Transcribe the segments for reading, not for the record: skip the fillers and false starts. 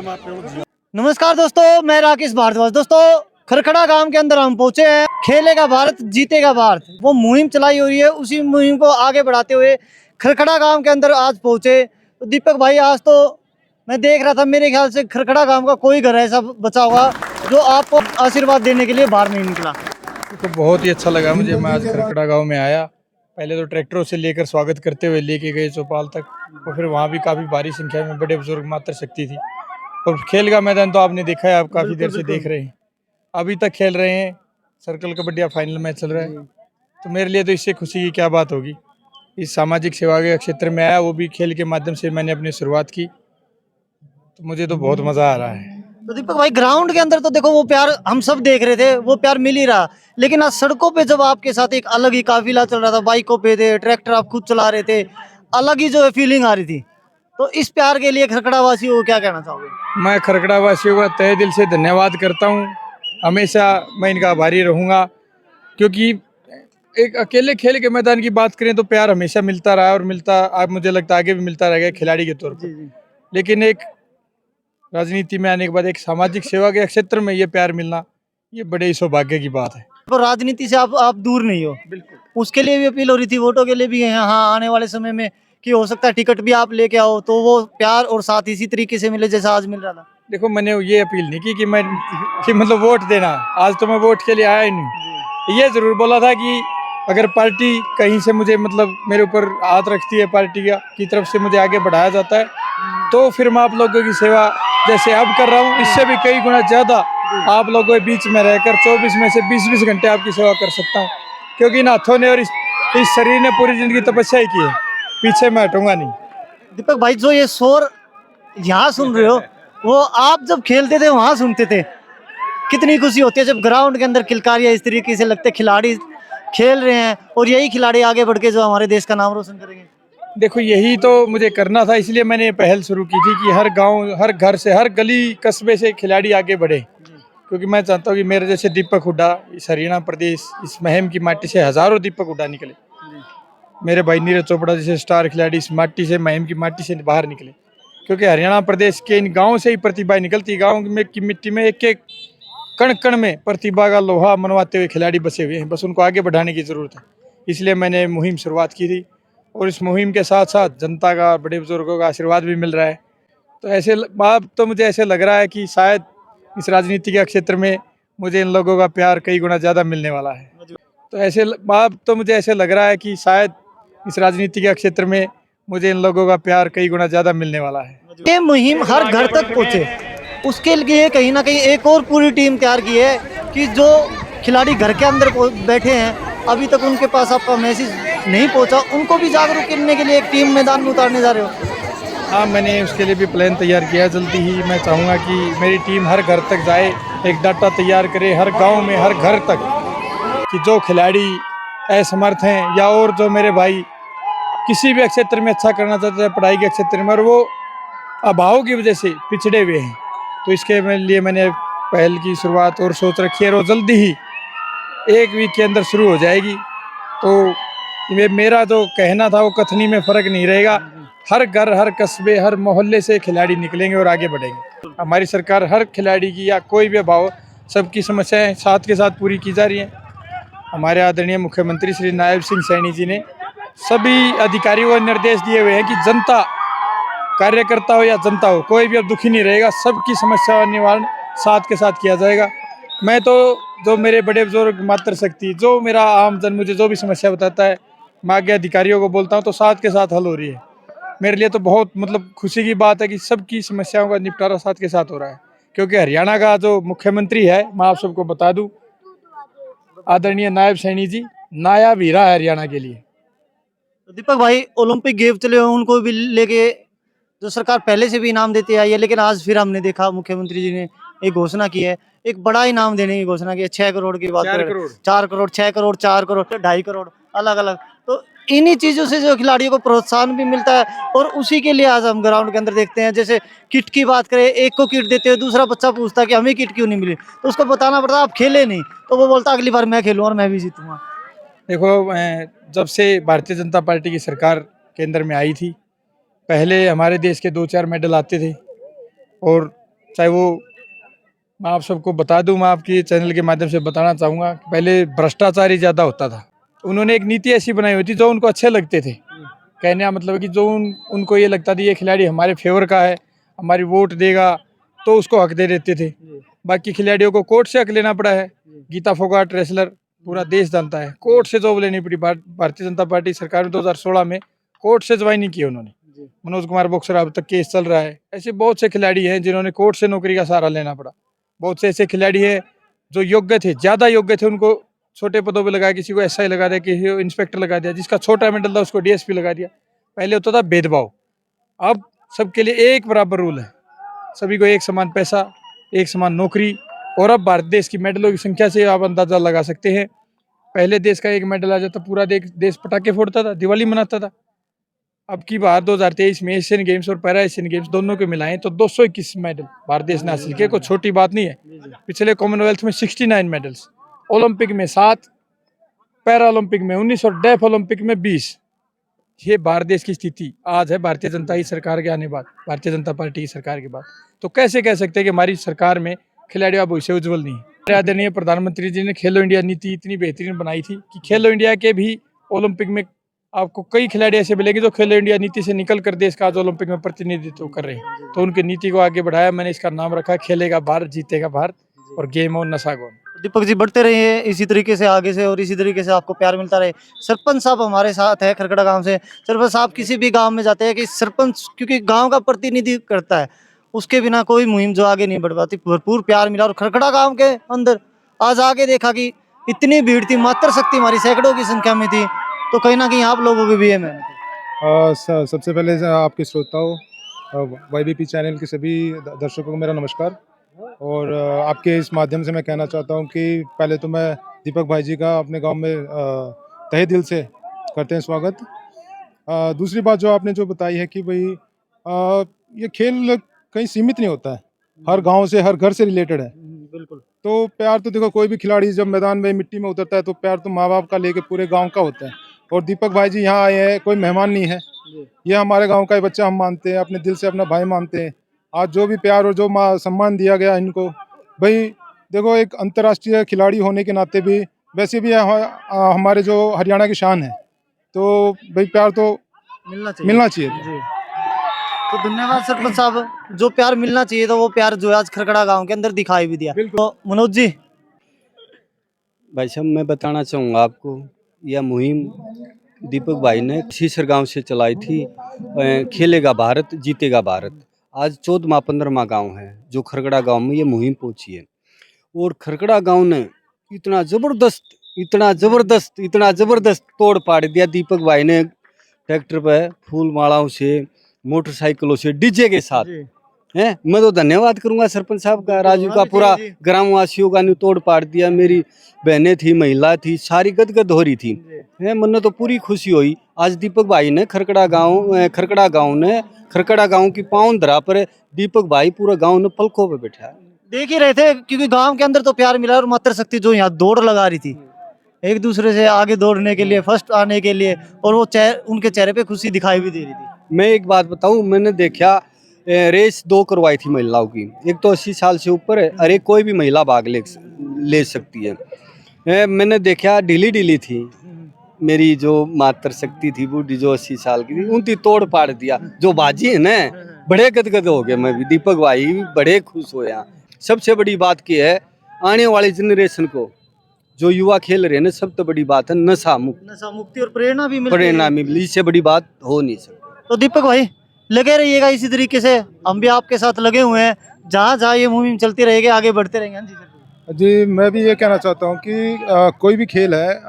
नमस्कार दोस्तों, मैं राकेश भारद्वाज। दोस्तों, खरखड़ा गांव के अंदर हम पहुंचे हैं। खेलेगा भारत, जीतेगा भारत, वो मुहिम चलाई हुई है। उसी मुहिम को आगे बढ़ाते हुए खरखड़ा गांव के अंदर आज पहुंचे। तो दीपक भाई, आज तो मैं देख रहा था, मेरे ख्याल से खरखड़ा गांव का कोई घर ऐसा बचा होगा जो आपको आशीर्वाद देने के लिए बाहर नहीं निकला। तो बहुत ही अच्छा लगा मुझे। मैं आज खरखड़ा गांव में आया। पहले तो ट्रैक्टरों से लेकर स्वागत करते हुए लेके गए चौपाल तक, और फिर वहाँ भी काफ़ी भारी संख्या में बड़े बुजुर्ग मातृशक्ति थी। और खेल का मैदान तो आपने देखा है, आप काफ़ी देर से देख रहे हैं, अभी तक खेल रहे हैं। सर्कल कबड्डी फाइनल मैच चल रहा है, तो मेरे लिए तो इससे खुशी की क्या बात होगी। इस सामाजिक सेवा के क्षेत्र में आया, वो भी खेल के माध्यम से मैंने अपनी शुरुआत की, तो मुझे तो बहुत मज़ा आ रहा है। तो दीपक भाई, ग्राउंड के अंदर तो देखो वो प्यार हम सब देख रहे थे, वो प्यार मिल ही रहा। लेकिन आज सड़कों पे जब आपके साथ एक अलग ही काफिला चल रहा था, बाइकों पे थे, ट्रैक्टर आप खुद चला रहे थे, अलग ही जो है फीलिंग आ रही थी। तो इस प्यार के लिए खरखड़ा वासियों को क्या कहना चाहोगे? मैं खरखड़ा वासियों का तहे दिल से धन्यवाद करता हूँ। हमेशा मैं इनका आभारी रहूँगा, क्योंकि एक अकेले खेल के मैदान की बात करें तो प्यार हमेशा मिलता रहा है और मिलता, अब मुझे लगता है आगे भी मिलता रहेगा खिलाड़ी के तौर पर। लेकिन एक राजनीति में आने के बाद एक सामाजिक सेवा के क्षेत्र में ये प्यार मिलना, ये बड़े ही सौभाग्य की बात है। तो राजनीति से आप दूर नहीं हो, बिल्कुल। उसके लिए भी अपील हो रही थी, वोटों के लिए भी है। हाँ, आने वाले समय में कि हो सकता है टिकट भी आप लेके आओ, तो वो प्यार और साथ इसी तरीके से मिले जैसा आज मिल रहा था। देखो, मैंने ये अपील नहीं की कि मैं कि मतलब वोट देना, आज तो मैं वोट के लिए आया ही नहीं। ये जरूर बोला था कि अगर पार्टी कहीं से मुझे मतलब मेरे ऊपर हाथ रखती है, पार्टी की तरफ से मुझे आगे बढ़ाया जाता है, तो फिर मैं आप लोगों की सेवा जैसे अब कर रहा हूँ, इससे भी कई गुना ज़्यादा आप लोगों के बीच में रहकर 24 में से 20-20 घंटे आपकी सेवा कर सकता हूँ। क्योंकि इन हाथों ने और इस शरीर ने पूरी जिंदगी तपस्या ही की है, पीछे मैं हटूंगा नहीं। दीपक भाई, जो ये शोर यहाँ सुन रहे हो, वो आप जब खेलते थे वहां सुनते थे। कितनी खुशी होती है जब ग्राउंड के अंदर किलकारियां इस तरीके से लगते, खिलाड़ी खेल रहे हैं और यही खिलाड़ी आगे बढ़ के जो हमारे देश का नाम रोशन करेंगे। देखो, यही तो मुझे करना था, इसलिए मैंने ये पहल शुरू की थी कि हर गांव, हर घर से, हर गली कस्बे से खिलाड़ी आगे बढ़े। क्योंकि मैं चाहता हूँ कि मेरे जैसे दीपक हुड्डा इस हरियाणा प्रदेश, इस महम की माटी से हजारों दीपक हुड्डा निकले। मेरे भाई नीरज चोपड़ा जैसे स्टार खिलाड़ी इस माटी से, महम की माटी से बाहर निकले। क्योंकि हरियाणा प्रदेश के इन गाँव से ही प्रतिभा निकलती। गाँव में की मिट्टी में एक एक कण कण में प्रतिभा का लोहा मनवाते हुए खिलाड़ी बसे हुए हैं, बस उनको आगे बढ़ाने की ज़रूरत है। इसलिए मैंने मुहिम शुरुआत की थी, और इस मुहिम के साथ साथ जनता का, बड़े बुजुर्गों का आशीर्वाद भी मिल रहा है। तो ऐसे बात तो मुझे ऐसे लग रहा है कि शायद इस राजनीति के क्षेत्र में मुझे इन लोगों का प्यार कई गुना ज़्यादा मिलने वाला है। तो ऐसे बात तो मुझे ऐसे लग रहा है कि शायद इस राजनीति के क्षेत्र में मुझे इन लोगों का प्यार कई गुना ज़्यादा मिलने वाला है। ये मुहिम हर घर तक पहुंचे, उसके लिए कहीं ना कहीं एक और पूरी टीम तैयार की है कि जो खिलाड़ी घर के अंदर बैठे हैं, अभी तक उनके पास आपका मैसेज नहीं पहुंचा, उनको भी जागरूक करने के लिए एक टीम मैदान में उतारने जा रहे हो। हाँ, मैंने उसके लिए भी प्लान तैयार किया है। जल्दी ही मैं चाहूँगा कि मेरी टीम हर घर तक जाए, एक डाटा तैयार करे हर गांव में, हर घर तक, कि जो खिलाड़ी असमर्थ हैं या और जो मेरे भाई किसी भी क्षेत्र में अच्छा करना चाहते हैं, पढ़ाई के क्षेत्र में, और वो अभाव की वजह से पिछड़े हुए हैं, तो इसके लिए मैंने पहल की शुरुआत और सोच रखी है, और जल्दी ही 1 वीक के अंदर शुरू हो जाएगी। तो ये मेरा जो कहना था वो कथनी में फ़र्क नहीं रहेगा। हर घर, हर कस्बे, हर मोहल्ले से खिलाड़ी निकलेंगे और आगे बढ़ेंगे। हमारी सरकार हर खिलाड़ी की या कोई भी अभाव, सबकी समस्याएं साथ के साथ पूरी की जा रही हैं। हमारे आदरणीय मुख्यमंत्री श्री नायब सिंह सैनी जी ने सभी अधिकारियों को निर्देश दिए हुए हैं कि जनता, कार्यकर्ता हो या जनता हो, कोई भी अब दुखी नहीं रहेगा, सबकी समस्या का निवारण साथ के साथ किया जाएगा। मैं तो जो मेरे बड़े बुजुर्ग मातृशक्ति, जो मेरा आम जन मुझे जो भी समस्या बताता है, मैं आगे अधिकारियों को बोलता हूँ, तो साथ के साथ हल हो रही है। मेरे लिए तो बहुत मतलब खुशी की बात है कि सबकी समस्याओं का निपटारा साथ के साथ हो रहा है। क्योंकि हरियाणा का जो मुख्यमंत्री है, मैं आप सबको बता दूं, आदरणीय नायब सैनी जी नायाब हीरा है हरियाणा के लिए। तो दीपक भाई, ओलंपिक गेम चले हुए, उनको भी लेके जो सरकार पहले से भी इनाम देती आई है, लेकिन आज फिर हमने देखा मुख्यमंत्री जी ने एक घोषणा की है, एक बड़ा इनाम देने की घोषणा की है। 6 करोड़ की बात 4 करें, करोड़ 4 करोड़, 6 करोड़, 4 करोड़, 2.5 करोड़, अलग अलग। तो इन्हीं चीजों से जो खिलाड़ियों को प्रोत्साहन भी मिलता है, और उसी के लिए आज हम ग्राउंड के अंदर देखते हैं। जैसे किट की बात करें, एक को किट देते हैं, दूसरा बच्चा पूछता है कि हमें किट क्यों नहीं मिली, तो उसको बताना पड़ता है आप खेले नहीं, तो वो बोलता अगली बार मैं खेलूँ और मैं भी जीतूंगा। देखो, जब से भारतीय जनता पार्टी की सरकार केंद्र में आई थी, पहले हमारे देश के 2-4 मेडल आते थे, और चाहे वो, मैं आप सबको बता दूं, मैं आपके चैनल के माध्यम से बताना चाहूँगा कि पहले भ्रष्टाचार ही ज़्यादा होता था। उन्होंने एक नीति ऐसी बनाई हुई थी जो उनको अच्छे लगते थे। कहने का मतलब है कि जो उनको ये लगता था ये खिलाड़ी हमारे फेवर का है, हमारी वोट देगा, तो उसको हक दे देते थे। बाकी खिलाड़ियों को कोर्ट से हक लेना पड़ा है। गीता फोगाट रेसलर पूरा देश जानता है, कोर्ट से जॉब लेनी पड़ी। भारतीय जनता पार्टी सरकार में 2016 में कोर्ट से ज्वाइन नहीं किया उन्होंने। मनोज कुमार बॉक्सर अब तक केस चल रहा है। ऐसे बहुत से खिलाड़ी हैं जिन्होंने कोर्ट से नौकरी का सहारा लेना पड़ा। बहुत से ऐसे खिलाड़ी हैं जो योग्य थे, ज़्यादा योग्य थे, उनको छोटे पदों पे लगाया, किसी को एसआई लगा दिया, किसी को इंस्पेक्टर लगा दिया, जिसका छोटा मेडल था उसको डीएसपी लगा दिया। पहले होता था भेदभाव, अब सबके लिए एक बराबर रूल है, सभी को एक समान पैसा, एक समान नौकरी। और अब भारत देश की मेडलों की संख्या से आप अंदाजा लगा सकते हैं। पहले देश का एक मेडल आ जाता पूरा देश पटाखे फोड़ता था, दिवाली मनाता था। अब की बार 2023 में एशियन गेम्स और पैरा एशियन गेम्स दोनों के मिलाएं तो 221 मेडल भारत देश ने हासिल किए। कोई छोटी बात नहीं है। पिछले कॉमनवेल्थ में 69 मेडल्स, ओलंपिक में 7, पैरा ओलंपिक में 19 और डेफ ओलंपिक में 20। ये भारत देश की स्थिति आज है भारतीय जनता की सरकार के आने बाद, भारतीय जनता पार्टी की सरकार के बाद। तो कैसे कह सकते हैं कि हमारी सरकार में खिलाड़ियों का भविष्य उज्जवल नहीं है। आदरणीय प्रधानमंत्री जी ने खेलो इंडिया नीति इतनी बेहतरीन बनाई थी कि खेलो इंडिया के भी ओलंपिक में आपको कई खिलाड़ी ऐसे मिलेंगे जो खेलो इंडिया नीति से निकल कर देश का आज ओलंपिक में प्रतिनिधित्व कर रहे हैं। तो उनकी नीति को आगे बढ़ाया, मैंने इसका नाम रखा खेलेगा भारत जीतेगा भारत और गेम ऑन नशा गॉन। दीपक जी बढ़ते रहिए इसी तरीके से आगे से, और इसी तरीके से आपको प्यार मिलता रहे। सरपंच साहब हमारे साथ है खरखड़ा गांव से। सरपंच साहब किसी भी गांव में जाते हैं कि सरपंच क्योंकि गांव का प्रतिनिधि करता है, उसके बिना कोई मुहिम जो आगे नहीं बढ़ पाती। भरपूर प्यार मिला और खरखड़ा गांव के अंदर आज आगे देखा कि इतनी भीड़ थी, मात्र शक्ति हमारी सैकड़ों की संख्या में थी। तो कहीं ना कहीं आप लोगों की भी है मेहनत। सबसे पहले आपके श्रोताओं YBP चैनल के सभी दर्शकों को मेरा नमस्कार। और आपके इस माध्यम से मैं कहना चाहता हूं कि पहले तो मैं दीपक भाई जी का अपने गांव में तहे दिल से करते हैं स्वागत। दूसरी बात जो आपने जो बताई है कि भाई ये खेल कहीं सीमित नहीं होता है, हर गांव से हर घर से रिलेटेड है। बिल्कुल। तो प्यार तो देखो, कोई भी खिलाड़ी जब मैदान में मिट्टी में उतरता है तो प्यार तो माँ बाप का लेके पूरे गांव का होता है। और दीपक भाई जी यहाँ आए हैं, कोई मेहमान नहीं है, ये हमारे गांव का ही बच्चा हम मानते हैं, अपने दिल से अपना भाई मानते हैं। आज जो भी प्यार और जो सम्मान दिया गया इनको, भाई देखो एक अंतर्राष्ट्रीय खिलाड़ी होने के नाते भी वैसे भी हमारे जो हरियाणा की शान है, तो भाई प्यार तो मिलना चाहिए। जी। तो धन्यवाद सरपंच साहब, जो प्यार मिलना चाहिए तो वो प्यार जो है आज खरखड़ा गांव के अंदर दिखाई भी दिया। तो मनोज जी, भाई साहब मैं बताना चाहूँगा आपको, यह मुहिम दीपक भाई ने शीसर गांव से चलाई थी। खेलेगा भारत जीतेगा भारत। आज 14वां 15वां गांव है जो खरखड़ा गांव में ये मुहिम पहुंची है। और खरखड़ा गांव ने इतना ज़बरदस्त तोड़ पाड़ दिया दीपक भाई ने। ट्रैक्टर पे फूल मालाओं से, मोटरसाइकिलों से, डीजे के साथ हैं। मैं तो धन्यवाद करूंगा सरपंच साहब का, राजू का, पूरा ग्रामवासियों का ने तोड़ पाड़ दिया। मेरी बहनें थी, महिला थी, सारी गदगद हो रही थी। है मन तो पूरी खुशी हुई। आज दीपक भाई ने खरखड़ा गांव की पावन धरा पर दीपक भाई पूरा गांव ने पलकों पे बैठा है। देख ही रहे थे क्योंकि गांव के अंदर तो प्यार मिला और मात्र शक्ति जो यहाँ दौड़ लगा रही थी एक दूसरे से आगे दौड़ने के लिए, फर्स्ट आने के लिए, और वो उनके चेहरे पे खुशी दिखाई भी दे रही थी। मैं एक बात बताऊं, मैंने देखा रेस 2 करवाई थी महिलाओं की। एक तो 80 साल से ऊपर है, अरे कोई भी महिला भाग ले सकती है। मैंने देखा ढीली थी मेरी जो मातृ शक्ति थी, बूढ़ी जो 80 साल की थी, उनकी तोड़ पाड़ दिया। जो बाजी है ना, बड़े गदगद हो गए। मैं भी, दीपक भाई भी बड़े खुश हो। यहाँ सबसे बड़ी बात क्या है, आने वाली जनरेशन को जो युवा खेल रहे हैं ना, सबसे बड़ी बात है नशा मुक्ति और प्रेरणा भी मिली। इससे बड़ी बात हो नहीं सकती। तो दीपक भाई लगे रहिएगा इसी तरीके से, हम भी आपके साथ लगे हुए हैं। जहाँ ये मुहिम चलती रहेगी, आगे बढ़ते रहेंगे। जी, मैं भी ये कहना चाहता हूँ कि कोई भी खेल है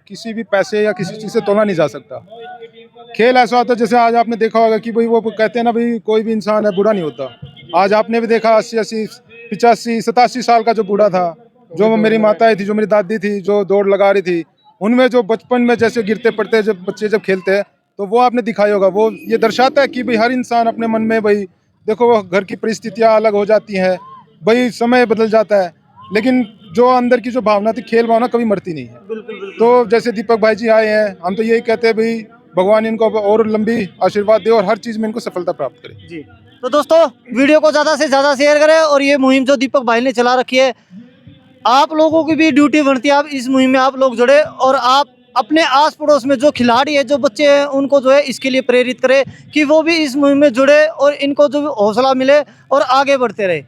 किसी भी पैसे या किसी चीज़ से तोला नहीं जा सकता। खेल ऐसा होता है, जैसे आज आपने देखा होगा कि भाई वो कहते हैं ना, भाई कोई भी इंसान है बुरा नहीं होता। आज आपने भी देखा 80 85 87 साल का जो बूढ़ा था, जो मेरी माताएं थी, जो मेरी दादी थी, जो दौड़ लगा रही थी, उनमें जो बचपन में जैसे गिरते पड़ते जब बच्चे जब खेलते हैं, तो वो आपने दिखाया होगा। वो ये दर्शाता है कि भाई हर इंसान अपने मन में, भाई देखो घर की परिस्थितियाँ अलग हो जाती हैं, भाई समय बदल जाता है, लेकिन जो अंदर की जो भावना थी, खेल भावना कभी मरती नहीं है। तो जैसे दीपक भाई जी आए हैं, हम तो यही कहते हैं भाई भगवान इनको और लंबी आशीर्वाद दे और हर चीज़ में इनको सफलता प्राप्त करे। जी, तो दोस्तों वीडियो को ज़्यादा से ज़्यादा शेयर करें और ये मुहिम जो दीपक भाई ने चला रखी है, आप लोगों की भी ड्यूटी बनती है, आप इस मुहिम में आप लोग जुड़े और आप अपने आस पड़ोस में जो खिलाड़ी है, जो बच्चे हैं, उनको जो है इसके लिए प्रेरित करें कि वो भी इस मुहिम में जुड़े और इनको जो हौसला मिले और आगे बढ़ते रहे।